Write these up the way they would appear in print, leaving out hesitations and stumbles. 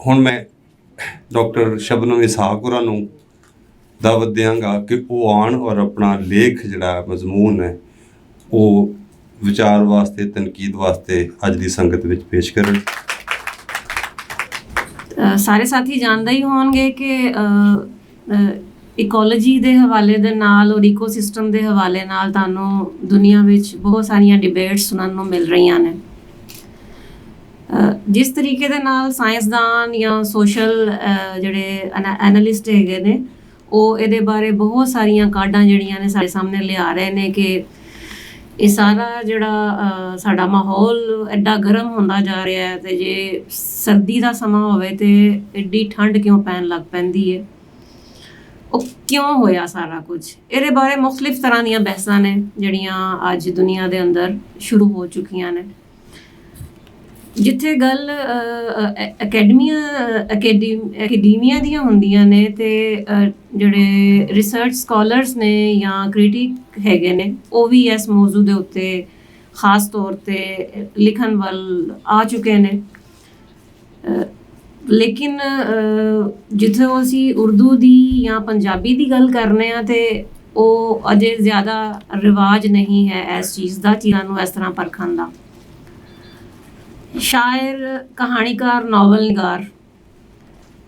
ਹੁਣ ਮੈਂ ਡਾਕਟਰ ਸ਼ਬਨਮ ਇਸਹਾਕ ਹੋਰਾਂ ਨੂੰ ਦਾਵਤ ਦਿਆਂਗਾ ਕਿ ਉਹ ਆਉਣ ਔਰ ਆਪਣਾ ਲੇਖ ਜਿਹੜਾ ਮਜ਼ਮੂਨ ਹੈ ਉਹ ਵਿਚਾਰ ਵਾਸਤੇ, ਤਨਕੀਦ ਵਾਸਤੇ ਅੱਜ ਦੀ ਸੰਗਤ ਵਿੱਚ ਪੇਸ਼ ਕਰਨ। ਸਾਰੇ ਸਾਥੀ ਜਾਣਦੇ ਹੀ ਹੋਣਗੇ ਕਿ ਇਕੋਲੋਜੀ ਦੇ ਹਵਾਲੇ ਦੇ ਨਾਲ ਔਰ ਇਕੋਸਿਸਟਮ ਦੇ ਹਵਾਲੇ ਨਾਲ ਤੁਹਾਨੂੰ ਦੁਨੀਆ ਵਿੱਚ ਬਹੁਤ ਸਾਰੀਆਂ ਡਿਬੇਟਸ ਸੁਣਨ ਨੂੰ ਮਿਲ ਰਹੀਆਂ ਨੇ। ਜਿਸ ਤਰੀਕੇ ਦੇ ਨਾਲ ਸਾਇੰਸਦਾਨ ਜਾਂ ਸੋਸ਼ਲ ਜਿਹੜੇ ਐਨਾਲਿਸਟ ਹੈਗੇ ਨੇ ਉਹ ਇਹਦੇ ਬਾਰੇ ਬਹੁਤ ਸਾਰੀਆਂ ਕਾਢਾਂ ਜਿਹੜੀਆਂ ਨੇ ਸਾਡੇ ਸਾਹਮਣੇ ਲਿਆ ਰਹੇ ਨੇ ਕਿ ਇਹ ਸਾਰਾ ਜਿਹੜਾ ਸਾਡਾ ਮਾਹੌਲ ਐਡਾ ਗਰਮ ਹੁੰਦਾ ਜਾ ਰਿਹਾ ਹੈ, ਅਤੇ ਜੇ ਸਰਦੀ ਦਾ ਸਮਾਂ ਹੋਵੇ ਤੇ ਐਡੀ ਠੰਡ ਕਿਉਂ ਪੈਣ ਲੱਗ ਪੈਂਦੀ ਹੈ, ਉਹ ਕਿਉਂ ਹੋਇਆ ਸਾਰਾ ਕੁਝ। ਇਹਦੇ ਬਾਰੇ ਮੁਖਤਲਿਫ ਤਰ੍ਹਾਂ ਦੀਆਂ ਬਹਿਸਾਂ ਨੇ ਜਿਹੜੀਆਂ ਅੱਜ ਦੁਨੀਆ ਦੇ ਅੰਦਰ ਸ਼ੁਰੂ ਹੋ ਚੁੱਕੀਆਂ ਨੇ। ਜਿੱਥੇ ਗੱਲ ਅਕੈਡਮੀਆ ਦੀਆਂ ਹੁੰਦੀਆਂ ਨੇ ਤੇ ਜਿਹੜੇ ਰਿਸਰਚ ਸਕਾਲਰਸ ਨੇ ਜਾਂ ਕ੍ਰਿਟਿਕ ਹੈਗੇ ਨੇ ਉਹ ਵੀ ਇਸ ਮੌਜੂ ਦੇ ਉੱਤੇ ਖਾਸ ਤੌਰ ਤੇ ਲਿਖਣ ਵੱਲ ਆ ਚੁੱਕੇ ਨੇ। ਲੇਕਿਨ ਜਿੱਥੇ ਅਸੀਂ ਉਰਦੂ ਦੀ ਜਾਂ ਪੰਜਾਬੀ ਦੀ ਗੱਲ ਕਰਨੇ ਆ ਤੇ ਉਹ ਅਜੇ ਜ਼ਿਆਦਾ ਰਿਵਾਜ ਨਹੀਂ ਹੈ ਇਸ ਚੀਜ਼ ਦਾ, ਚੀਜ਼ਾਂ ਨੂੰ ਇਸ ਤਰ੍ਹਾਂ ਪਰਖਣ ਦਾ। ਸ਼ਾਇਰ, ਕਹਾਣੀਕਾਰ, ਨਾਵਲ ਨਿਗਾਰ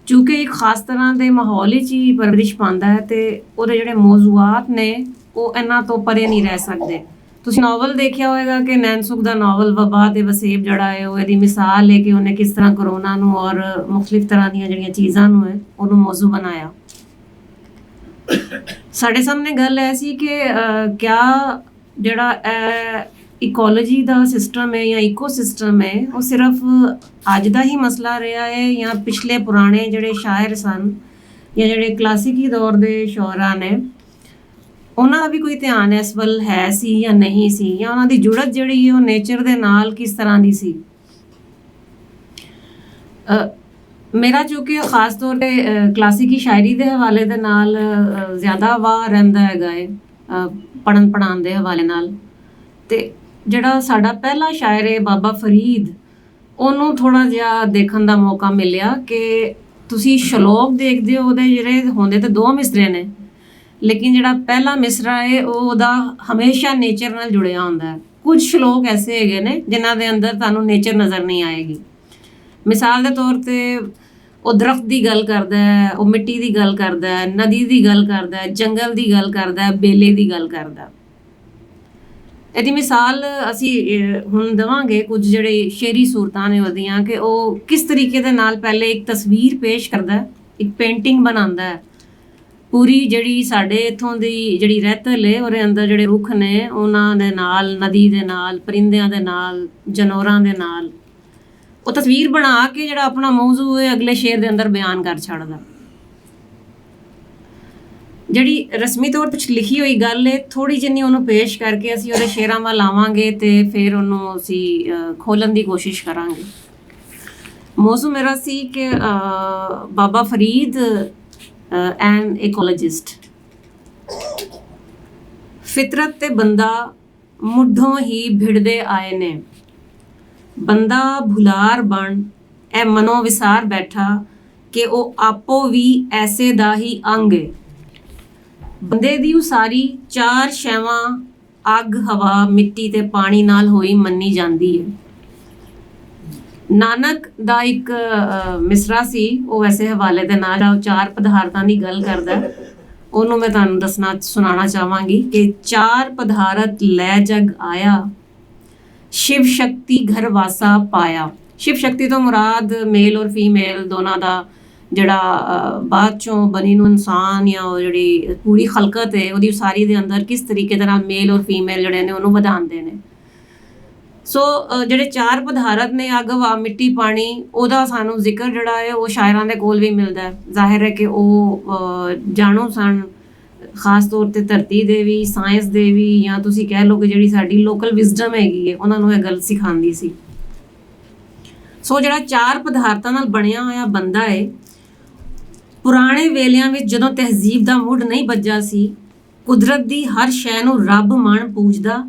ਚੂँकि ਇੱਕ ਖਾਸ ਤਰ੍ਹਾਂ ਦੇ ਮਾਹੌਲ ਵਿੱਚ ਹੀ ਪਰਵਰਿਸ਼ ਪਾਉਂਦਾ ਹੈ ਅਤੇ ਉਹਦੇ ਜਿਹੜੇ ਮੌਜ਼ੂਆਤ ਨੇ ਉਹ ਇਹਨਾਂ ਤੋਂ ਪਰੇ ਨਹੀਂ ਰਹਿ ਸਕਦੇ। ਤੁਸੀਂ ਨਾਵਲ ਦੇਖਿਆ ਹੋਏਗਾ ਕਿ ਨੈਨਸੁਖ ਦਾ ਨਾਵਲ ਵਬਾ ਤੇ ਵਸੇਬ ਜਿਹੜਾ ਹੈ ਉਹ ਇਹਦੀ ਮਿਸਾਲ ਹੈ ਕਿ ਉਹਨੇ ਕਿਸ ਤਰ੍ਹਾਂ ਕਰੋਨਾ ਨੂੰ ਔਰ ਮੁਖਤਲਿਫ ਤਰ੍ਹਾਂ ਦੀਆਂ ਜਿਹੜੀਆਂ ਚੀਜ਼ਾਂ ਨੂੰ ਹੈ ਉਹਨੂੰ ਮੌਜ਼ੂ ਬਣਾਇਆ। ਸਾਡੇ ਸਾਹਮਣੇ ਗੱਲ ਐ ਸੀ ਕਿ ਕਿਆ ਜਿਹੜਾ ਇਕੋਲੋਜੀ ਦਾ ਸਿਸਟਮ ਹੈ ਜਾਂ ਇਕੋ ਸਿਸਟਮ ਹੈ ਉਹ ਸਿਰਫ ਅੱਜ ਦਾ ਹੀ ਮਸਲਾ ਰਿਹਾ ਹੈ ਜਾਂ ਪਿਛਲੇ ਪੁਰਾਣੇ ਜਿਹੜੇ ਸ਼ਾਇਰ ਸਨ ਜਾਂ ਜਿਹੜੇ ਕਲਾਸਿਕੀ ਦੌਰ ਦੇ ਸ਼ੌਰਾ ਨੇ ਉਹਨਾਂ ਦਾ ਵੀ ਕੋਈ ਧਿਆਨ ਇਸ ਵੱਲ ਹੈ ਸੀ ਜਾਂ ਨਹੀਂ ਸੀ, ਜਾਂ ਉਹਨਾਂ ਦੀ ਜੁੜਤ ਜਿਹੜੀ ਹੈ ਉਹ ਨੇਚਰ ਦੇ ਨਾਲ ਕਿਸ ਤਰ੍ਹਾਂ ਦੀ ਸੀ। ਮੇਰਾ ਚੂँकि ਖਾਸ ਤੌਰ 'ਤੇ ਕਲਾਸਿਕੀ ਸ਼ਾਇਰੀ ਦੇ ਹਵਾਲੇ ਦੇ ਨਾਲ ਜ਼ਿਆਦਾ ਵਾਹ ਰਹਿੰਦਾ ਹੈਗਾ ਹੈ ਪੜ੍ਹਨ ਪੜ੍ਹਾਉਣ ਦੇ ਹਵਾਲੇ ਨਾਲ, ਅਤੇ ਜਿਹੜਾ ਸਾਡਾ ਪਹਿਲਾ ਸ਼ਾਇਰ ਹੈ ਬਾਬਾ ਫਰੀਦ ਉਹਨੂੰ ਥੋੜ੍ਹਾ ਜਿਹਾ ਦੇਖਣ ਦਾ ਮੌਕਾ ਮਿਲਿਆ ਕਿ ਤੁਸੀਂ ਸ਼ਲੋਕ ਦੇਖਦੇ ਹੋ ਉਹਦੇ ਜਿਹੜੇ ਹੁੰਦੇ ਤਾਂ ਦੋ ਮਿਸਰੇ ਨੇ, ਲੇਕਿਨ ਜਿਹੜਾ ਪਹਿਲਾ ਮਿਸਰਾ ਹੈ ਉਹ ਉਹਦਾ ਹਮੇਸ਼ਾ ਨੇਚਰ ਨਾਲ ਜੁੜਿਆ ਹੁੰਦਾ ਹੈ। ਕੁਝ ਸ਼ਲੋਕ ਐਸੇ ਹੈਗੇ ਨੇ ਜਿਨ੍ਹਾਂ ਦੇ ਅੰਦਰ ਤੁਹਾਨੂੰ ਨੇਚਰ ਨਜ਼ਰ ਨਹੀਂ ਆਏਗੀ। ਮਿਸਾਲ ਦੇ ਤੌਰ 'ਤੇ ਉਹ ਦਰਖਤ ਦੀ ਗੱਲ ਕਰਦਾ ਹੈ, ਉਹ ਮਿੱਟੀ ਦੀ ਗੱਲ ਕਰਦਾ ਹੈ, ਨਦੀ ਦੀ ਗੱਲ ਕਰਦਾ ਹੈ, ਜੰਗਲ ਦੀ ਗੱਲ ਕਰਦਾ ਹੈ, ਬੇਲੇ ਦੀ ਗੱਲ ਕਰਦਾ। ਇਹਦੀ ਮਿਸਾਲ ਅਸੀਂ ਹੁਣ ਦੇਵਾਂਗੇ ਕੁਝ ਜਿਹੜੇ ਸ਼ੇਰੀ ਸੂਰਤਾਂ ਨੇ ਉਹਦੀਆਂ ਕਿ ਉਹ ਕਿਸ ਤਰੀਕੇ ਦੇ ਨਾਲ ਪਹਿਲੇ ਇੱਕ ਤਸਵੀਰ ਪੇਸ਼ ਕਰਦਾ ਹੈ, ਇੱਕ ਪੇਂਟਿੰਗ ਬਣਾਉਂਦਾ ਹੈ ਪੂਰੀ ਜਿਹੜੀ ਸਾਡੇ ਇੱਥੋਂ ਦੀ ਜਿਹੜੀ ਰਹਿਤਲ ਹੈ ਉਹਦੇ ਅੰਦਰ ਜਿਹੜੇ ਰੁੱਖ ਨੇ ਉਹਨਾਂ ਦੇ ਨਾਲ, ਨਦੀ ਦੇ ਨਾਲ, ਪਰਿੰਦਿਆਂ ਦੇ ਨਾਲ, ਜਾਨਵਰਾਂ ਦੇ ਨਾਲ ਉਹ ਤਸਵੀਰ ਬਣਾ ਕੇ ਜਿਹੜਾ ਆਪਣਾ ਮੌਜ਼ੂ ਹੈ ਅਗਲੇ ਸ਼ੇਰ ਦੇ ਅੰਦਰ ਬਿਆਨ ਕਰ ਛੱਡਦਾ। ਜਿਹੜੀ ਰਸਮੀ ਤੌਰ 'ਤੇ ਲਿਖੀ ਹੋਈ ਗੱਲ ਹੈ ਥੋੜ੍ਹੀ ਜਿੰਨੀ ਉਹਨੂੰ ਪੇਸ਼ ਕਰਕੇ ਅਸੀਂ ਉਹਦੇ ਸ਼ੇਰਾਂ ਵੱਲ ਆਵਾਂਗੇ ਅਤੇ ਫਿਰ ਉਹਨੂੰ ਅਸੀਂ ਖੋਲ੍ਹਣ ਦੀ ਕੋਸ਼ਿਸ਼ ਕਰਾਂਗੇ। ਮੌਜ਼ੂ ਮੇਰਾ ਸੀ ਕਿ ਬਾਬਾ ਫਰੀਦ ਐਨ ਇਕੋਲੋਜਿਸਟ। ਫਿਤਰਤ ਤੇ ਬੰਦਾ ਮੁੱਢੋਂ ਹੀ ਭਿੜਦੇ ਆਏ ਨੇ, ਬੰਦਾ ਭੁਲਾਰ ਬਣ ਇਹ ਮਨੋਂ ਵਿਸਾਰ ਬੈਠਾ ਕਿ ਉਹ ਆਪੋ ਵੀ ਐਸੇ ਦਾ ਹੀ ਅੰਗ ਏ। ਬੰਦੇ ਦੀ ਉਸਾਰੀ ਚਾਰ ਸ਼ੈਵਾਂ ਅੱਗ, ਹਵਾ, ਮਿੱਟੀ ਤੇ ਪਾਣੀ ਨਾਲ ਹੋਈ ਮੰਨੀ ਜਾਂਦੀ ਹੈ। ਨਾਨਕ ਦਾ ਇੱਕ ਮਿਸਰਾ ਸੀ ਉਹ ਐਸੇ ਹਵਾਲੇ ਦੇ ਨਾਲ ਚਾਰ ਪਦਾਰਥਾਂ ਦੀ ਗੱਲ ਕਰਦਾ, ਉਹਨੂੰ ਮੈਂ ਤੁਹਾਨੂੰ ਸੁਣਾਉਣਾ ਚਾਹਾਂਗੀ ਕਿ ਚਾਰ ਪਦਾਰਥ ਲੈ ਜਗ ਆਇਆ, ਸ਼ਿਵ ਸ਼ਕਤੀ ਘਰ ਵਾਸਾ ਪਾਇਆ। ਸ਼ਿਵ ਸ਼ਕਤੀ ਤੋਂ ਮੁਰਾਦ ਮੇਲ ਔਰ ਫੀਮੇਲ ਦੋਨਾਂ ਦਾ ਜਿਹੜਾ ਬਾਅਦ ਚੋਂ ਬਣੀ ਨੂੰ ਇਨਸਾਨ ਜਾਂ ਉਹ ਜਿਹੜੀ ਪੂਰੀ ਖਲਕਤ ਹੈ ਉਹਦੀ ਉਸਾਰੀ ਦੇ ਅੰਦਰ ਕਿਸ ਤਰੀਕੇ ਦੇ ਨਾਲ ਮੇਲ ਔਰ ਫੀਮੇਲ ਜਿਹੜੇ ਨੇ ਉਹਨੂੰ ਵਧਾਉਂਦੇ ਨੇ। ਸੋ ਜਿਹੜੇ ਚਾਰ ਪਦਾਰਥ ਨੇ ਅੱਗ, ਹਵਾ, ਮਿੱਟੀ, ਪਾਣੀ, ਉਹਦਾ ਸਾਨੂੰ ਜ਼ਿਕਰ ਜਿਹੜਾ ਹੈ ਉਹ ਸ਼ਾਇਰਾਂ ਦੇ ਕੋਲ ਵੀ ਮਿਲਦਾ ਹੈ। ਜ਼ਾਹਿਰ ਹੈ ਕਿ ਉਹ ਜਾਣੂ ਸਨ ਖਾਸ ਤੌਰ 'ਤੇ ਧਰਤੀ ਦੇ ਵੀ, ਸਾਇੰਸ ਦੇ ਵੀ, ਜਾਂ ਤੁਸੀਂ ਕਹਿ ਲਓ ਕਿ ਜਿਹੜੀ ਸਾਡੀ ਲੋਕਲ ਵਿਜ਼ਡਮ ਹੈਗੀ ਹੈ ਉਹਨਾਂ ਨੂੰ ਇਹ ਗੱਲ ਸਿਖਾਉਂਦੀ ਸੀ। ਸੋ ਜਿਹੜਾ ਚਾਰ ਪਦਾਰਥਾਂ ਨਾਲ ਬਣਿਆ ਹੋਇਆ ਬੰਦਾ ਹੈ, ਪੁਰਾਣੇ ਵੇਲਿਆਂ ਵਿੱਚ ਜਦੋਂ ਤਹਿਜ਼ੀਬ ਦਾ ਮੁੱਢ ਨਹੀਂ ਬੱਝਾ ਸੀ, ਕੁਦਰਤ ਦੀ ਹਰ ਸ਼ੈ ਨੂੰ ਰੱਬ ਮੰਨ ਪੂਜਦਾ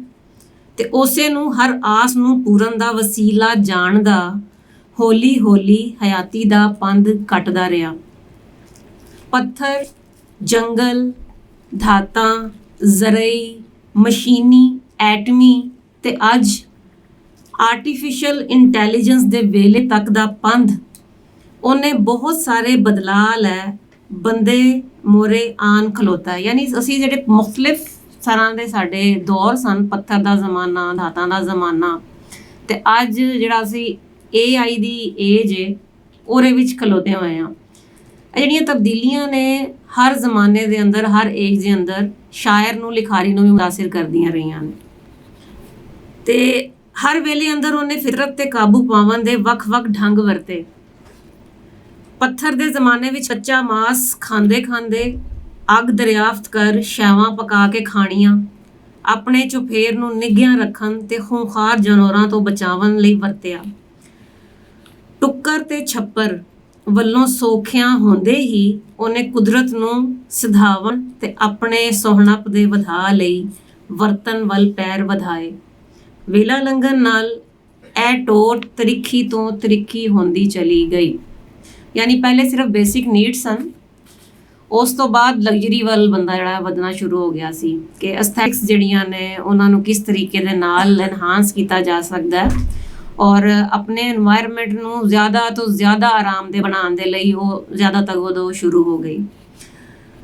ਤੇ ਉਸੇ ਨੂੰ ਹਰ ਆਸ ਨੂੰ ਪੂਰਨ ਦਾ ਵਸੀਲਾ ਜਾਣਦਾ, ਹੌਲੀ ਹੌਲੀ ਹਯਾਤੀ ਦਾ ਪੰਧ ਕੱਟਦਾ ਰਿਹਾ। ਪੱਥਰ, ਜੰਗਲ, ਧਾਤਾਂ, ਜ਼ਰਈ, ਮਸ਼ੀਨੀ, ਐਟਮੀ ਤੇ ਅੱਜ ਆਰਟੀਫਿਸ਼ੀਅਲ ਇੰਟੈਲੀਜੈਂਸ ਦੇ ਵੇਲੇ ਤੱਕ ਦਾ ਪੰਧ ਉਹਨੇ ਬਹੁਤ ਸਾਰੇ ਬਦਲਾਅ ਲੈ ਬੰਦੇ ਮੋਰੇ ਆਣ ਖਲੋਤਾ। ਯਾਨੀ ਅਸੀਂ ਜਿਹੜੇ ਮੁਖਤਲਿਫ ਤਰ੍ਹਾਂ ਦੇ ਸਾਡੇ ਦੌਰ ਸਨ, ਪੱਥਰ ਦਾ ਜ਼ਮਾਨਾ, ਧਾਤਾਂ ਦਾ ਜ਼ਮਾਨਾ, ਤੇ ਅੱਜ ਜਿਹੜਾ ਅਸੀਂ AI ਦੀ ਏਜ ਹੈ ਉਹਦੇ ਵਿੱਚ ਖਲੋਤੇ ਹੋਏ ਹਾਂ। ਇਹ ਜਿਹੜੀਆਂ ਤਬਦੀਲੀਆਂ ਨੇ ਹਰ ਜ਼ਮਾਨੇ ਦੇ ਅੰਦਰ, ਹਰ ਏਜ ਦੇ ਅੰਦਰ ਸ਼ਾਇਰ ਨੂੰ, ਲਿਖਾਰੀ ਨੂੰ ਵੀ ਮੁਤਾਸਿਰ ਕਰਦੀਆਂ ਰਹੀਆਂ ਨੇ। ਤੇ ਹਰ ਵੇਲੇ ਅੰਦਰ ਉਹਨੇ ਫਿਤਰਤ ਤੇ ਕਾਬੂ ਪਾਉਣ ਦੇ ਵੱਖ-ਵੱਖ ਢੰਗ ਵਰਤੇ। ਪੱਥਰ ਦੇ ਜ਼ਮਾਨੇ ਵਿੱਚ ਕੱਚਾ ਮਾਸ ਖਾਂਦੇ ਖਾਂਦੇ ਅੱਗ ਦਰਿਆਫਤ ਕਰ ਸ਼ੈਵਾਂ ਪਕਾ ਕੇ ਖਾਣੀਆਂ, ਆਪਣੇ ਚੁਫੇਰ ਨੂੰ ਨਿੱਘਿਆਂ ਰੱਖਣ ਤੇ ਖੂੰਖਾਰ ਜਾਨਵਰਾਂ ਤੋਂ ਬਚਾਉਣ ਲਈ ਵਰਤਿਆ। ਟੁੱਕਰ ਤੇ ਛੱਪਰ ਵੱਲੋਂ ਸੌਖਿਆਂ ਹੁੰਦੇ ਹੀ ਉਹਨੇ ਕੁਦਰਤ ਨੂੰ ਸਿਧਾਵਣ ਤੇ ਆਪਣੇ ਸੋਹਣਪ ਦੇ ਵਧਾ ਲਈ ਵਰਤਨ ਵੱਲ ਪੈਰ ਵਧਾਏ। ਵੇਲਾ ਲੰਘਣ ਨਾਲ ਇਹ ਟੋਟ ਤਰੀਖੀ ਤੋਂ ਤਰੀਖੀ ਹੁੰਦੀ ਚਲੀ ਗਈ। ਯਾਨੀ ਪਹਿਲੇ ਸਿਰਫ ਬੇਸਿਕ ਨੀਡਸ ਸਨ, ਉਸ ਤੋਂ ਬਾਅਦ ਲਗਜ਼ਰੀ ਵੱਲ ਬੰਦਾ ਜਿਹੜਾ ਵਧਣਾ ਸ਼ੁਰੂ ਹੋ ਗਿਆ ਸੀ ਕਿ ਐਸਥੈਟਿਕਸ ਜਿਹੜੀਆਂ ਨੇ ਉਹਨਾਂ ਨੂੰ ਕਿਸ ਤਰੀਕੇ ਦੇ ਨਾਲ ਐਨਹਾਂਸ ਕੀਤਾ ਜਾ ਸਕਦਾ ਹੈ ਔਰ ਆਪਣੇ এনवायरमेंट ਨੂੰ ਜ਼ਿਆਦਾ ਤੋਂ ਜ਼ਿਆਦਾ ਆਰਾਮਦੇਹ ਬਣਾਉਣ ਦੇ ਲਈ ਉਹ ਜ਼ਿਆਦਾ ਤਗੋਦੋ ਸ਼ੁਰੂ ਹੋ ਗਈ।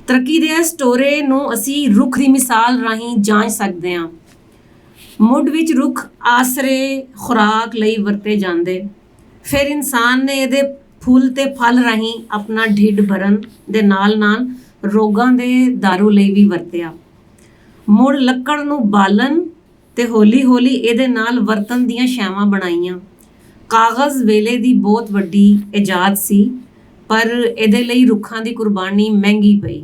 ਤਰੱਕੀ ਦੇ ਇਸ ਟੋਰੇ ਨੂੰ ਅਸੀਂ ਰੁੱਖ ਦੀ ਮਿਸਾਲ ਰਾਹੀਂ ਜਾਂਚ ਸਕਦੇ ਹਾਂ। ਮੁੱਢ ਵਿੱਚ ਰੁੱਖ ਆਸਰੇ ਖੁਰਾਕ ਲਈ ਵਰਤੇ ਜਾਂਦੇ, ਫਿਰ ਇਨਸਾਨ ਨੇ ਇਹਦੇ ਫੁੱਲ ਤੇ ਫਲ ਰਾਹੀਂ ਆਪਣਾ ਢਿੱਡ ਭਰਨ ਦੇ ਨਾਲ ਨਾਲ ਰੋਗਾਂ ਦੇ ਦਾਰੂ ਲਈ ਵੀ ਵਰਤਿਆ। ਮੁੜ ਲੱਕੜ ਨੂੰ ਬਾਲਣ ਤੇ ਹੌਲੀ ਹੌਲੀ ਇਹਦੇ ਨਾਲ ਵਰਤਨ ਦੀਆਂ ਸ਼ੈਵਾਂ ਬਣਾਈਆਂ। ਕਾਗਜ਼ ਵੇਲੇ ਦੀ ਬਹੁਤ ਵੱਡੀ ਇਜਾਦ ਸੀ, ਪਰ ਇਹਦੇ ਲਈ ਰੁੱਖਾਂ ਦੀ ਕੁਰਬਾਨੀ ਮਹਿੰਗੀ ਪਈ।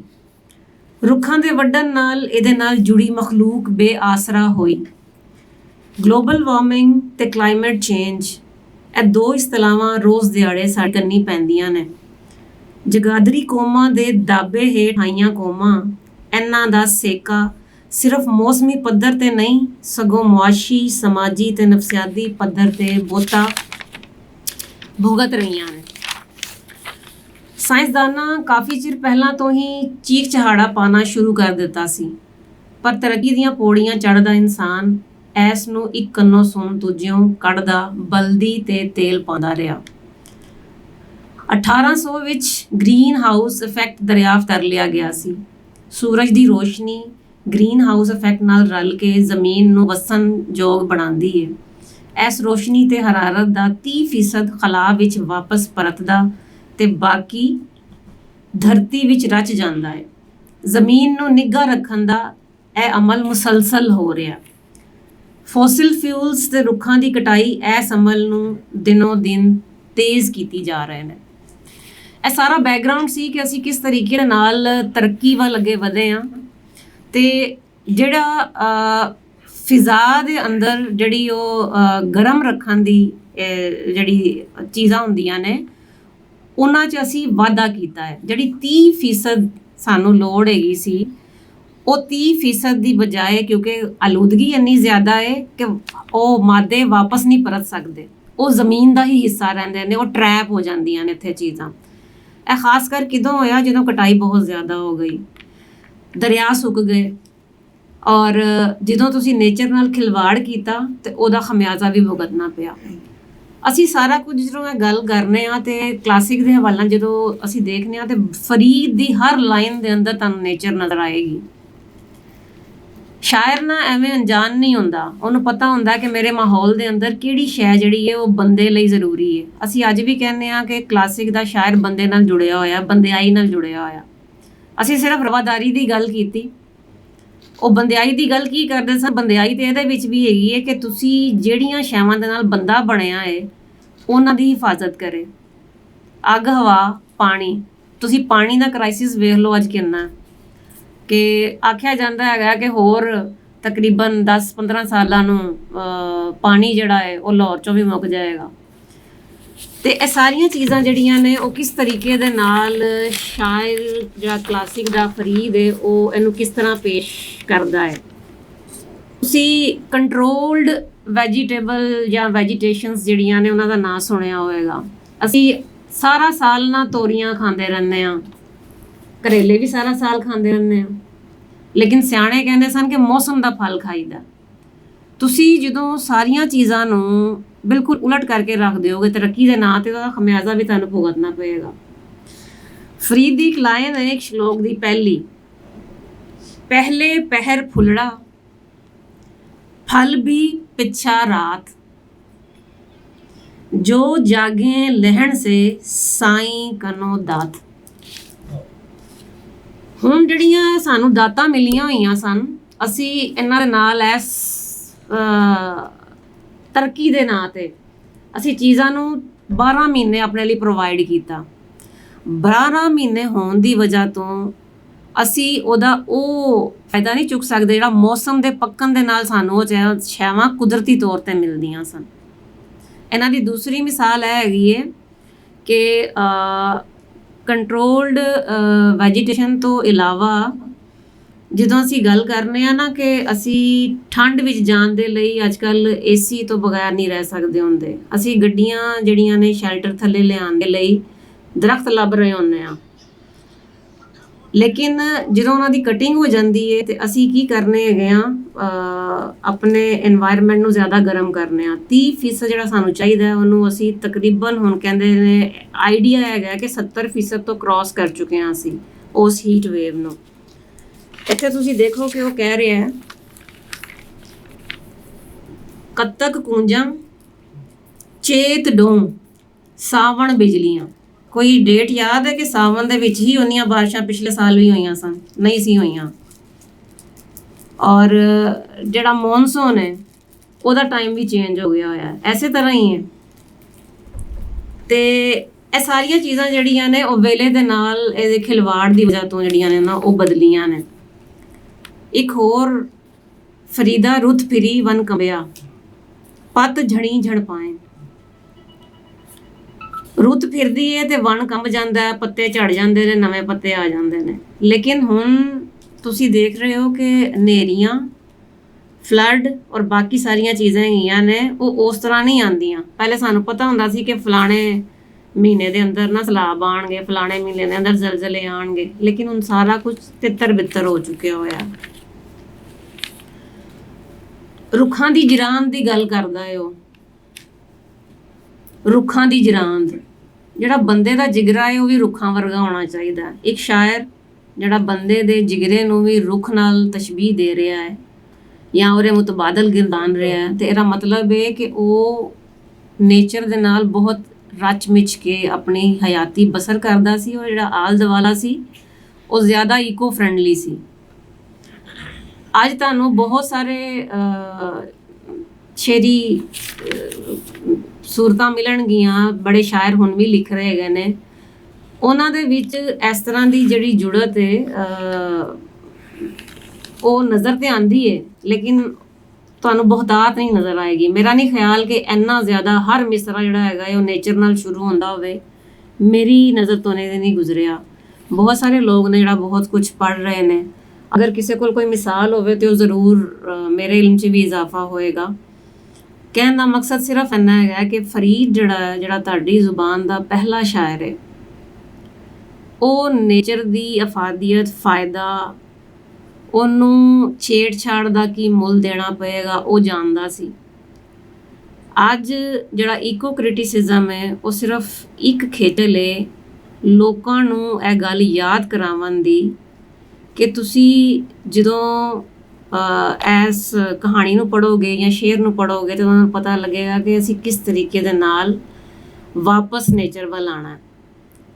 ਰੁੱਖਾਂ ਦੇ ਵੱਢਣ ਨਾਲ ਇਹਦੇ ਨਾਲ ਜੁੜੀ ਮਖਲੂਕ ਬੇਆਸਰਾ ਹੋਈ। ਗਲੋਬਲ ਵਾਰਮਿੰਗ ਤੇ ਕਲਾਈਮੇਟ ਚੇਂਜ, ਇਹ ਦੋ ਇਸਤਲਾਹਾਂ ਰੋਜ਼ ਦਿਹਾੜੇ ਸਾਡੇ ਕੰਨੀ ਪੈਂਦੀਆਂ ਨੇ। ਜਗਾਦਰੀ ਕੌਮਾਂ ਦੇ ਦਾਬੇ ਹੇਠ ਆਈਆਂ ਕੌਮਾਂ, ਇਹਨਾਂ ਦਾ ਸੇਕਾ ਸਿਰਫ ਮੌਸਮੀ ਪੱਧਰ ਤੇ ਨਹੀਂ ਸਗੋਂ ਮੁਆਸ਼ੀ, ਸਮਾਜੀ ਤੇ ਨਫਸਿਆਤੀ ਪੱਧਰ ਤੇ ਬਹੁਤਾ ਭੁਗਤ ਰਹੀਆਂ ਨੇ। ਸਾਇੰਸਦਾਨਾਂ ਕਾਫੀ ਚਿਰ ਪਹਿਲਾਂ ਤੋਂ ਹੀ ਚੀਖ ਚਹਾੜਾ ਪਾਉਣਾ ਸ਼ੁਰੂ ਕਰ ਦਿੱਤਾ ਸੀ, ਪਰ ਤਰੱਕੀ ਦੀਆਂ ਪੌੜੀਆਂ ਚੜ੍ਹਦਾ ਇਨਸਾਨ ਐਸ ਨੂੰ ਇੱਕ ਕੰਨੋਂ ਸੁਣ ਦੂਜਿਓਂ ਕੱਢਦਾ ਬਲਦੀ ਤੇ ਤੇਲ ਪਾਉਂਦਾ ਰਿਹਾ। 1800 ਵਿੱਚ ਗ੍ਰੀਨ ਹਾਊਸ ਇਫੈਕਟ ਦਰਿਆਫਤ ਕਰ ਲਿਆ ਗਿਆ ਸੀ। ਸੂਰਜ ਦੀ ਰੋਸ਼ਨੀ ਗ੍ਰੀਨ ਹਾਊਸ ਇਫੈਕਟ ਨਾਲ ਰਲ ਕੇ ਜ਼ਮੀਨ ਨੂੰ ਵਸਣਯੋਗ ਬਣਾਉਂਦੀ ਹੈ। ਇਸ ਰੋਸ਼ਨੀ ਤੇ ਹਰਾਰਤ ਦਾ 30% ਖਲਾ ਵਿੱਚ ਵਾਪਸ ਪਰਤਦਾ ਤੇ ਬਾਕੀ ਧਰਤੀ ਵਿੱਚ ਰਚ ਜਾਂਦਾ ਹੈ। ਜ਼ਮੀਨ ਨੂੰ ਨਿੱਘਾ ਰੱਖਣ ਦਾ ਇਹ ਅਮਲ ਮੁਸਲਸਲ ਹੋ ਰਿਹਾ। ਫੋਸਿਲ ਫਿਊਲਸ ਤੇ ਰੁੱਖਾਂ ਦੀ ਕਟਾਈ ਇਸ ਅਮਲ ਨੂੰ ਦਿਨੋਂ ਦਿਨ ਤੇਜ਼ ਕੀਤੀ ਜਾ ਰਹੇ ਨੇ। ਇਹ ਸਾਰਾ ਬੈਕਗ੍ਰਾਉਂਡ ਸੀ ਕਿ ਅਸੀਂ ਕਿਸ ਤਰੀਕੇ ਨਾਲ ਤਰੱਕੀ ਵੱਲ ਅੱਗੇ ਵਧੇ ਹਾਂ ਤੇ ਜਿਹੜਾ ਫਿਜ਼ਾ ਦੇ ਅੰਦਰ ਜਿਹੜੀ ਉਹ ਗਰਮ ਰੱਖਣ ਦੀ ਜਿਹੜੀ ਚੀਜ਼ਾਂ ਹੁੰਦੀਆਂ ਨੇ ਉਹਨਾਂ 'ਚ ਅਸੀਂ ਵਾਧਾ ਕੀਤਾ ਹੈ। ਜਿਹੜੀ 30% ਸਾਨੂੰ ਲੋੜ ਹੈਗੀ ਸੀ ਉਹ 30% ਦੀ ਬਜਾਏ, ਕਿਉਂਕਿ ਆਲੂਦਗੀ ਇੰਨੀ ਜ਼ਿਆਦਾ ਹੈ ਕਿ ਉਹ ਮਾਦੇ ਵਾਪਸ ਨਹੀਂ ਪਰਤ ਸਕਦੇ, ਉਹ ਜ਼ਮੀਨ ਦਾ ਹੀ ਹਿੱਸਾ ਰਹਿੰਦੇ ਨੇ, ਉਹ ਟਰੈਪ ਹੋ ਜਾਂਦੀਆਂ ਨੇ ਇੱਥੇ ਚੀਜ਼ਾਂ। ਇਹ ਖਾਸ ਕਰ ਕਿਦੋਂ ਹੋਇਆ? ਜਦੋਂ ਕਟਾਈ ਬਹੁਤ ਜ਼ਿਆਦਾ ਹੋ ਗਈ, ਦਰਿਆ ਸੁੱਕ ਗਏ ਔਰ ਜਦੋਂ ਤੁਸੀਂ ਨੇਚਰ ਨਾਲ ਖਿਲਵਾੜ ਕੀਤਾ ਤੇ ਉਹਦਾ ਖਮਿਆਜ਼ਾ ਵੀ ਭੁਗਤਣਾ ਪਿਆ। ਅਸੀਂ ਸਾਰਾ ਕੁਝ ਜਦੋਂ ਇਹ ਗੱਲ ਕਰਨੇ ਆ ਤੇ ਕਲਾਸਿਕ ਦੇ ਹਵਾਲਾਂ ਜਦੋਂ ਅਸੀਂ ਦੇਖਦੇ ਆ ਤੇ ਫਰੀਦ ਦੀ ਹਰ ਲਾਈਨ ਦੇ ਅੰਦਰ ਤੁਹਾਨੂੰ ਨੇਚਰ ਨਜ਼ਰ ਆਏਗੀ। ਸ਼ਾਇਰ ਨਾ ਐਵੇਂ ਅਣਜਾਣ ਨਹੀਂ ਹੁੰਦਾ, ਉਹਨੂੰ ਪਤਾ ਹੁੰਦਾ ਕਿ ਮੇਰੇ ਮਾਹੌਲ ਦੇ ਅੰਦਰ ਕਿਹੜੀ ਸ਼ੈ ਜਿਹੜੀ ਹੈ ਉਹ ਬੰਦੇ ਲਈ ਜ਼ਰੂਰੀ ਹੈ। ਅਸੀਂ ਅੱਜ ਵੀ ਕਹਿੰਦੇ ਹਾਂ ਕਿ ਕਲਾਸਿਕ ਦਾ ਸ਼ਾਇਰ ਬੰਦੇ ਨਾਲ ਜੁੜਿਆ ਹੋਇਆ, ਬੰਦਿਆਈ ਨਾਲ ਜੁੜਿਆ ਹੋਇਆ। ਅਸੀਂ ਸਿਰਫ ਰਵਾਦਾਰੀ ਦੀ ਗੱਲ ਕੀਤੀ, ਉਹ ਬੰਦਿਆਈ ਦੀ ਗੱਲ ਕੀ ਕਰਦੇ ਸਨ? ਬੰਦਿਆਈ ਤੇ ਇਹਦੇ ਵਿੱਚ ਵੀ ਹੈਗੀ ਹੈ ਕਿ ਤੁਸੀਂ ਜਿਹੜੀਆਂ ਸ਼ੈਵਾਂ ਦੇ ਨਾਲ ਬੰਦਾ ਬਣਿਆ ਹੈ ਉਹਨਾਂ ਦੀ ਹਿਫਾਜ਼ਤ ਕਰੇ। ਅੱਗ, ਹਵਾ, ਪਾਣੀ, ਤੁਸੀਂ ਪਾਣੀ ਦਾ ਕ੍ਰਾਈਸਿਸ ਵੇਖ ਲਓ ਅੱਜ ਕਿੰਨਾ, ਕਿ ਆਖਿਆ ਜਾਂਦਾ ਹੈਗਾ ਕਿ ਹੋਰ ਤਕਰੀਬਨ 10-15 ਸਾਲਾਂ ਨੂੰ ਪਾਣੀ ਜਿਹੜਾ ਹੈ ਉਹ ਲਾਹੌਰ 'ਚੋਂ ਵੀ ਮੁੱਕ ਜਾਏਗਾ। ਤੇ ਇਹ ਸਾਰੀਆਂ ਚੀਜ਼ਾਂ ਜਿਹੜੀਆਂ ਨੇ ਉਹ ਕਿਸ ਤਰੀਕੇ ਦੇ ਨਾਲ ਸ਼ਾਇਰ ਜਿਹੜਾ ਕਲਾਸਿਕ ਦਾ ਫਰੀਦ ਹੈ ਉਹ ਇਹਨੂੰ ਕਿਸ ਤਰ੍ਹਾਂ ਪੇਸ਼ ਕਰਦਾ ਹੈ। ਤੁਸੀਂ ਕੰਟਰੋਲਡ ਵੈਜੀਟੇਬਲ ਜਾਂ ਵੈਜੀਟੇਸ਼ਨਸ ਜਿਹੜੀਆਂ ਨੇ ਉਹਨਾਂ ਦਾ ਨਾਂ ਸੁਣਿਆ ਹੋਵੇਗਾ। ਅਸੀਂ ਸਾਰਾ ਸਾਲ ਨਾ ਤੋਰੀਆਂ ਖਾਂਦੇ ਰਹਿੰਦੇ ਹਾਂ, ਕਰੇਲੇ ਵੀ ਸਾਰਾ ਸਾਲ ਖਾਂਦੇ ਰਹਿੰਦੇ ਹਾਂ, ਲੇਕਿਨ ਸਿਆਣੇ ਕਹਿੰਦੇ ਸਨ ਕਿ ਮੌਸਮ ਦਾ ਫਲ ਖਾਈਦਾ। ਤੁਸੀਂ ਜਦੋਂ ਸਾਰੀਆਂ ਚੀਜ਼ਾਂ ਨੂੰ ਬਿਲਕੁਲ ਉਲਟ ਕਰਕੇ ਰੱਖ ਦਿਓਗੇ, ਤਰੱਕੀ ਦੇ ਨਾਂ ਤੇ ਉਹਦਾ ਖਮਿਆਜ਼ਾ ਵੀ ਤੁਹਾਨੂੰ ਭੁਗਤਣਾ ਪਏਗਾ। ਫਰੀਦ ਦੀ ਇੱਕ ਲਾਈਨ ਹੈ ਇੱਕ ਸ਼ਲੋਕ ਦੀ ਪਹਿਲੀ, ਪਹਿਲੇ ਪਹਿਰ ਫੁੱਲੜਾ फल भी पिछा रात, जो जागे लहण से साई कनो दात। ਹੁਣ ਜਿਹੜੀਆਂ ਸਾਨੂੰ ਦਾਤਾਂ ਮਿਲੀਆਂ ਹੋਈਆਂ ਸਨ, ਅਸੀਂ ਇਹਨਾਂ ਦੇ ਨਾਲ ਐਸ ਤਰੱਕੀ ਦੇ ਨਾਂ ਤੇ ਅਸੀਂ ਚੀਜ਼ਾਂ ਨੂੰ 12 ਮਹੀਨੇ ਆਪਣੇ ਲਈ ਪ੍ਰੋਵਾਈਡ ਕੀਤਾ। 12 ਮਹੀਨੇ ਹੋਣ ਦੀ ਵਜ੍ਹਾ ਤੋਂ ਅਸੀਂ ਉਹਦਾ ਉਹ ਫਾਇਦਾ ਨਹੀਂ ਚੁੱਕ ਸਕਦੇ ਜਿਹੜਾ ਮੌਸਮ ਦੇ ਪੱਕਣ ਦੇ ਨਾਲ ਸਾਨੂੰ ਉਹ ਛਾਵਾਂ ਕੁਦਰਤੀ ਤੌਰ 'ਤੇ ਮਿਲਦੀਆਂ ਸਨ। ਇਹਨਾਂ ਦੀ ਦੂਸਰੀ ਮਿਸਾਲ ਇਹ ਹੈਗੀ ਹੈ ਕਿ ਕੰਟਰੋਲਡ ਵੈਜੀਟੇਸ਼ਨ ਤੋਂ ਇਲਾਵਾ ਜਦੋਂ ਅਸੀਂ ਗੱਲ ਕਰਨੇ ਆ ਨਾ ਕਿ ਅਸੀਂ ਠੰਡ ਵਿੱਚ ਜਾਣ ਦੇ ਲਈ ਅੱਜ ਕੱਲ੍ਹ ਏਸੀ ਤੋਂ ਬਗੈਰ ਨਹੀਂ ਰਹਿ ਸਕਦੇ ਹੁੰਦੇ, ਅਸੀਂ ਗੱਡੀਆਂ ਜਿਹੜੀਆਂ ਨੇ ਸ਼ੈਲਟਰ ਥੱਲੇ ਲਿਆਉਣ ਦੇ ਲਈ ਦਰਖਤ ਲੱਭ ਰਹੇ ਹੁੰਦੇ ਹਾਂ, ਲੇਕਿਨ ਜਦੋਂ ਉਹਨਾਂ ਦੀ ਕਟਿੰਗ ਹੋ ਜਾਂਦੀ ਹੈ ਤੇ ਅਸੀਂ ਕੀ ਕਰਨੇ ਹੈਗੇ ਆ, ਆਪਣੇ এনवायरमेंट ਨੂੰ ਜ਼ਿਆਦਾ ਗਰਮ ਕਰਨੇ ਆ। 30% ਜਿਹੜਾ ਸਾਨੂੰ ਚਾਹੀਦਾ ਉਹਨੂੰ ਅਸੀਂ ਤਕਰੀਬਨ ਹੁਣ ਕਹਿੰਦੇ ਨੇ ਆਈਡੀਆ ਹੈਗਾ ਕਿ 70% ਤੋਂ ਕ੍ਰਾਸ ਕਰ ਚੁੱਕੇ ਹਾਂ ਅਸੀਂ ਉਸ ਹੀਟ ਵੇਵ ਨੂੰ। ਇੱਥੇ ਤੁਸੀਂ ਦੇਖੋ ਕਿ ਉਹ ਕਹਿ ਰਿਹਾ ਹੈ, ਕੱਤਕ ਕੂੰਜਾਂ ਚੇਤ ਡੋਂ ਸਾਵਣ ਬਿਜਲੀਆਂ। ਕੋਈ ਡੇਟ ਯਾਦ ਹੈ ਕਿ ਸਾਵਣ ਦੇ ਵਿੱਚ ਹੀ ਉਨੀਆਂ ਬਾਰਿਸ਼ਾਂ ਪਿਛਲੇ ਸਾਲ ਵੀ ਹੋਈਆਂ ਸਨ? ਨਹੀਂ ਸੀ ਹੋਈਆਂ। ਔਰ ਜਿਹੜਾ ਮੌਨਸੂਨ ਹੈ ਉਹਦਾ ਟਾਈਮ ਵੀ ਚੇਂਜ ਹੋ ਗਿਆ ਹੋਇਆ, ਐਸੇ ਤਰ੍ਹਾਂ ਹੀ ਹੈ। ਤੇ ਇਹ ਸਾਰੀਆਂ ਚੀਜ਼ਾਂ ਜਿਹੜੀਆਂ ਨੇ ਉਹ ਵੇਲੇ ਦੇ ਨਾਲ ਇਹਦੇ ਖਿਲਵਾੜ ਦੀ ਵਜ੍ਹਾ ਤੋਂ ਜਿਹੜੀਆਂ ਨੇ ਨਾ ਉਹ ਬਦਲੀਆਂ ਨੇ। ਇੱਕ ਹੋਰ ਫਰੀਦਾ ਰੁੱਤ ਫਿਰੀ ਵਨ ਕੰਬਿਆ, ਪੱਤ ਝੜੀ ਝੜ ਪਾਏ। ਰੁੱਤ ਫਿਰਦੀ ਹੈ ਤੇ ਵਣ ਕੰਬ ਜਾਂਦਾ ਹੈ, ਪੱਤੇ ਝੜ ਜਾਂਦੇ ਨੇ, ਨਵੇਂ ਪੱਤੇ ਆ ਜਾਂਦੇ ਨੇ। ਲੇਕਿਨ ਹੁਣ ਤੁਸੀਂ ਦੇਖ ਰਹੇ ਹੋ ਕਿ ਹਨੇਰੀਆਂ, ਫਲੱਡ ਔਰ ਬਾਕੀ ਸਾਰੀਆਂ ਚੀਜ਼ਾਂ ਹੈਗੀਆਂ ਨੇ ਉਹ ਉਸ ਤਰ੍ਹਾਂ ਨਹੀਂ ਆਉਂਦੀਆਂ। ਪਹਿਲੇ ਸਾਨੂੰ ਪਤਾ ਹੁੰਦਾ ਸੀ ਕਿ ਫਲਾਣੇ ਮਹੀਨੇ ਦੇ ਅੰਦਰ ਨਾ ਸੈਲਾਬ ਆਉਣਗੇ, ਫਲਾਣੇ ਮਹੀਨੇ ਦੇ ਅੰਦਰ ਜ਼ਲਜ਼ਲੇ ਆਉਣਗੇ, ਲੇਕਿਨ ਹੁਣ ਸਾਰਾ ਕੁਝ ਤਿੱਤਰ ਬਿੱਤਰ ਹੋ ਚੁੱਕਿਆ ਹੋਇਆ। ਰੁੱਖਾਂ ਦੀ ਜਿਰਾਂਦ ਦੀ ਗੱਲ ਕਰਦਾ ਹੈ ਉਹ, ਰੁੱਖਾਂ ਦੀ ਜਿਰਾਂਦ। ਜਿਹੜਾ ਬੰਦੇ ਦਾ ਜਿਗਰਾ ਹੈ ਉਹ ਵੀ ਰੁੱਖਾਂ ਵਰਗਾ ਹੋਣਾ ਚਾਹੀਦਾ। ਇੱਕ ਸ਼ਾਇਰ ਜਿਹੜਾ ਬੰਦੇ ਦੇ ਜਿਗਰੇ ਨੂੰ ਵੀ ਰੁੱਖ ਨਾਲ ਤਸ਼ਬੀਹ ਦੇ ਰਿਹਾ ਹੈ ਜਾਂ ਉਹਦੇ ਮੁਤਬਾਦਲ ਗਿਰਦਾਨ ਰਿਹਾ ਹੈ, ਤੇ ਇਹਦਾ ਮਤਲਬ ਹੈ ਕਿ ਉਹ ਨੇਚਰ ਦੇ ਨਾਲ ਬਹੁਤ ਰਚ ਮਿਚ ਕੇ ਆਪਣੀ ਹਯਾਤੀ ਬਸਰ ਕਰਦਾ ਸੀ, ਔਰ ਜਿਹੜਾ ਆਲ ਦੁਆਲਾ ਸੀ ਉਹ ਜ਼ਿਆਦਾ ਈਕੋ ਫਰੈਂਡਲੀ ਸੀ। ਅੱਜ ਤੁਹਾਨੂੰ ਬਹੁਤ ਸਾਰੇ ਸ਼ੇਰੀ ਸੂਰਤਾਂ ਮਿਲਣਗੀਆਂ, ਬੜੇ ਸ਼ਾਇਰ ਹੁਣ ਵੀ ਲਿਖ ਰਹੇ ਹੈਗੇ ਨੇ, ਉਹਨਾਂ ਦੇ ਵਿੱਚ ਇਸ ਤਰ੍ਹਾਂ ਦੀ ਜਿਹੜੀ ਜੁੜਤ ਹੈ ਉਹ ਨਜ਼ਰ ਤੇ ਆਉਂਦੀ ਹੈ, ਲੇਕਿਨ ਤੁਹਾਨੂੰ ਬਹੁਤਾਤ ਨਹੀਂ ਨਜ਼ਰ ਆਏਗੀ। ਮੇਰਾ ਨਹੀਂ ਖਿਆਲ ਕਿ ਇੰਨਾ ਜ਼ਿਆਦਾ ਹਰ ਮਿਸਰਾ ਜਿਹੜਾ ਹੈਗਾ ਉਹ ਨੇਚਰ ਨਾਲ ਸ਼ੁਰੂ ਹੁੰਦਾ ਹੋਵੇ, ਮੇਰੀ ਨਜ਼ਰ ਤੋਂ ਨਹੀਂ ਗੁਜ਼ਰਿਆ। ਬਹੁਤ ਸਾਰੇ ਲੋਕ ਨੇ ਜਿਹੜਾ ਬਹੁਤ ਕੁਝ ਪੜ੍ਹ ਰਹੇ ਨੇ, ਅਗਰ ਕਿਸੇ ਕੋਲ ਕੋਈ ਮਿਸਾਲ ਹੋਵੇ ਤੇ ਉਹ ਜ਼ਰੂਰ ਮੇਰੇ ਇਲਮ 'ਚ ਵੀ ਇਜ਼ਾਫਾ ਹੋਏਗਾ। ਕਹਿਣ ਦਾ ਮਕਸਦ ਸਿਰਫ ਇੰਨਾ ਹੈਗਾ ਕਿ ਫਰੀਦ ਜਿਹੜਾ ਤੁਹਾਡੀ ਜ਼ੁਬਾਨ ਦਾ ਪਹਿਲਾ ਸ਼ਾਇਰ ਹੈ, ਉਹ ਨੇਚਰ ਦੀ ਅਫਾਦੀਅਤ, ਫਾਇਦਾ, ਉਹਨੂੰ ਛੇੜਛਾੜ ਦਾ ਕੀ ਮੁੱਲ ਦੇਣਾ ਪਏਗਾ ਉਹ ਜਾਣਦਾ ਸੀ। ਅੱਜ ਜਿਹੜਾ ਈਕੋ ਕ੍ਰਿਟਿਸਿਜ਼ਮ ਹੈ ਉਹ ਸਿਰਫ ਇੱਕ ਖੇਤਰ ਹੈ ਲੋਕਾਂ ਨੂੰ ਇਹ ਗੱਲ ਯਾਦ ਕਰਾਉਣ ਦੀ ਕਿ ਤੁਸੀਂ ਜਦੋਂ ਇਸ ਕਹਾਣੀ ਨੂੰ ਪੜ੍ਹੋਗੇ ਜਾਂ ਸ਼ੇਰ ਨੂੰ ਪੜ੍ਹੋਗੇ ਤਾਂ ਉਹਨਾਂ ਨੂੰ ਪਤਾ ਲੱਗੇਗਾ ਕਿ ਅਸੀਂ ਕਿਸ ਤਰੀਕੇ ਦੇ ਨਾਲ ਵਾਪਸ ਨੇਚਰ ਵੱਲ ਆਉਣਾ।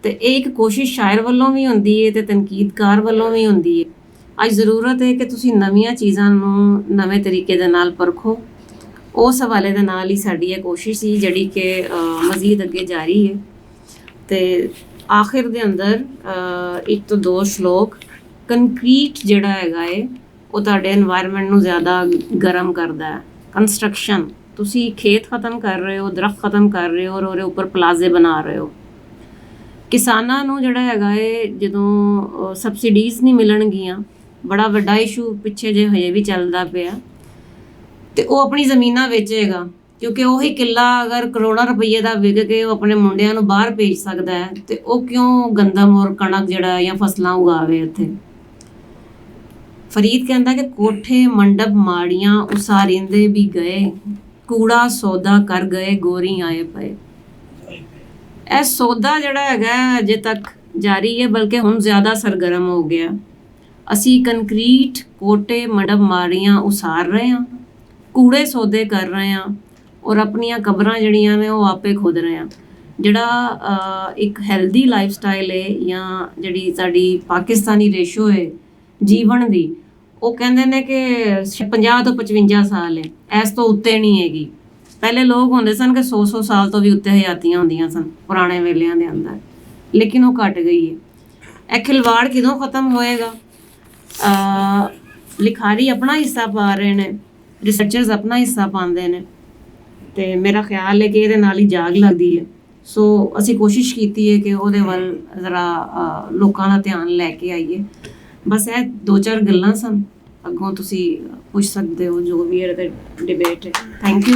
ਤੇ ਇਹ ਇੱਕ ਕੋਸ਼ਿਸ਼ ਸ਼ਾਇਰ ਵੱਲੋਂ ਵੀ ਹੁੰਦੀ ਹੈ ਤੇ ਤਨਕੀਦਕਾਰ ਵੱਲੋਂ ਵੀ ਹੁੰਦੀ ਹੈ। ਅੱਜ ਜ਼ਰੂਰਤ ਹੈ ਕਿ ਤੁਸੀਂ ਨਵੀਆਂ ਚੀਜ਼ਾਂ ਨੂੰ ਨਵੇਂ ਤਰੀਕੇ ਦੇ ਨਾਲ ਪਰਖੋ। ਉਸ ਹਵਾਲੇ ਦੇ ਨਾਲ ਹੀ ਸਾਡੀ ਇਹ ਕੋਸ਼ਿਸ਼ ਸੀ ਜਿਹੜੀ ਕਿ ਮਜ਼ੀਦ ਅੱਗੇ ਜਾਰੀ ਹੈ। ਤੇ ਆਖਿਰ ਦੇ ਅੰਦਰ 1 ਤੋਂ 2 ਸ਼ਲੋਕ ਕੰਕਰੀਟ ਜਿਹੜਾ ਹੈਗਾ ਹੈ ਉਹ ਤੁਹਾਡੇ এনवायरमेंट ਨੂੰ ਜ਼ਿਆਦਾ ਗਰਮ ਕਰਦਾ ਹੈ। ਕੰਸਟਰਕਸ਼ਨ, ਤੁਸੀਂ ਖੇਤ ਖਤਮ ਕਰ ਰਹੇ ਹੋ, ਦਰਖਤ ਖਤਮ ਕਰ ਰਹੇ ਹੋ ਔਰ ਉਹਦੇ ਉੱਪਰ ਪਲਾਜ਼ੇ ਬਣਾ ਰਹੇ ਹੋ। ਕਿਸਾਨਾਂ ਨੂੰ ਜਿਹੜਾ ਹੈਗਾ ਹੈ ਜਦੋਂ ਸਬਸਿਡੀਜ਼ ਨਹੀਂ ਮਿਲਣਗੀਆਂ, ਬੜਾ ਵੱਡਾ ਇਸ਼ੂ ਪਿੱਛੇ ਜੇ ਹਜੇ ਵੀ ਚੱਲਦਾ ਪਿਆ, ਤੇ ਉਹ ਆਪਣੀ ਜ਼ਮੀਨਾਂ ਵੇਚੇਗਾ, ਕਿਉਂਕਿ ਉਹੀ ਕਿੱਲਾ ਅਗਰ ਕਰੋੜਾਂ ਰੁਪਈਏ ਦਾ ਵਿਕ ਕੇ ਉਹ ਆਪਣੇ ਮੁੰਡਿਆਂ ਨੂੰ ਬਾਹਰ ਭੇਜ ਸਕਦਾ ਹੈ, ਤੇ ਉਹ ਕਿਉਂ ਗੰਦਮ ਔਰ ਕਣਕ ਜਿਹੜਾ ਜਾਂ ਫਸਲਾਂ ਉਗਾਵੇ ਇੱਥੇ। ਫਰੀਦ ਕਹਿੰਦਾ ਕਿ ਕੋਠੇ ਮੰਡਪ ਮਾੜੀਆਂ ਉਸਾਰਿੰਦੇ ਵੀ ਗਏ, ਕੂੜਾ ਸੌਦਾ ਕਰ ਗਏ ਗੋਰੀ ਆਏ ਪਏ। ਇਹ ਸੌਦਾ ਜਿਹੜਾ ਹੈਗਾ ਅਜੇ ਤੱਕ ਜਾਰੀ ਹੈ, ਬਲਕਿ ਹੁਣ ਜ਼ਿਆਦਾ ਸਰਗਰਮ ਹੋ ਗਿਆ। ਅਸੀਂ ਕੰਕਰੀਟ ਕੋਟੇ ਮੰਡਪ ਮਾੜੀਆਂ ਉਸਾਰ ਰਹੇ ਹਾਂ, ਕੂੜੇ ਸੌਦੇ ਕਰ ਰਹੇ ਹਾਂ, ਔਰ ਆਪਣੀਆਂ ਕਬਰਾਂ ਜਿਹੜੀਆਂ ਨੇ ਉਹ ਆਪੇ ਖੁਦ ਰਹੇ ਹਾਂ। ਜਿਹੜਾ ਇੱਕ ਹੈਲਦੀ ਲਾਈਫ ਸਟਾਈਲ ਹੈ ਜਾਂ ਜਿਹੜੀ ਸਾਡੀ ਪਾਕਿਸਤਾਨੀ ਰੇਸ਼ੋ ਹੈ ਜੀਵਨ ਦੀ, ਉਹ ਕਹਿੰਦੇ ਨੇ ਕਿ 50 ਤੋਂ 55 ਸਾਲ ਹੈ, ਇਸ ਤੋਂ ਉੱਤੇ ਨਹੀਂ ਹੈਗੀ। ਪਹਿਲੇ ਲੋਕ ਹੁੰਦੇ ਸਨ ਕਿ 100 ਸਾਲ ਤੋਂ ਵੀ ਉੱਤੇ ਹਯਾਤੀਆਂ ਹੁੰਦੀਆਂ ਸਨ ਪੁਰਾਣੇ ਵੇਲਿਆਂ ਦੇ ਅੰਦਰ, ਲੇਕਿਨ ਉਹ ਘਟ ਗਈ ਹੈ। ਇਹ ਖਿਲਵਾੜ ਕਿਦੋਂ ਖਤਮ ਹੋਏਗਾ? ਲਿਖਾਰੀ ਆਪਣਾ ਹਿੱਸਾ ਪਾ ਰਹੇ ਨੇ, ਰਿਸਰਚਰਸ ਆਪਣਾ ਹਿੱਸਾ ਪਾਉਂਦੇ ਨੇ, ਤੇ ਮੇਰਾ ਖਿਆਲ ਹੈ ਕਿ ਇਹਦੇ ਨਾਲ ਹੀ ਜਾਗ ਲੱਗਦੀ ਹੈ। ਸੋ ਅਸੀਂ ਕੋਸ਼ਿਸ਼ ਕੀਤੀ ਹੈ ਕਿ ਉਹਦੇ ਵੱਲ ਜ਼ਰਾ ਲੋਕਾਂ ਦਾ ਧਿਆਨ ਲੈ ਕੇ ਆਈਏ। ਬਸ ਇਹ 2-4 ਗੱਲਾਂ ਸਨ, ਅੱਗੋਂ ਤੁਸੀਂ ਪੁੱਛ ਸਕਦੇ ਹੋ ਜੋ ਵੀ ਇਹਦੇ ਡਿਬੇਟ ਹੈ। Thank you.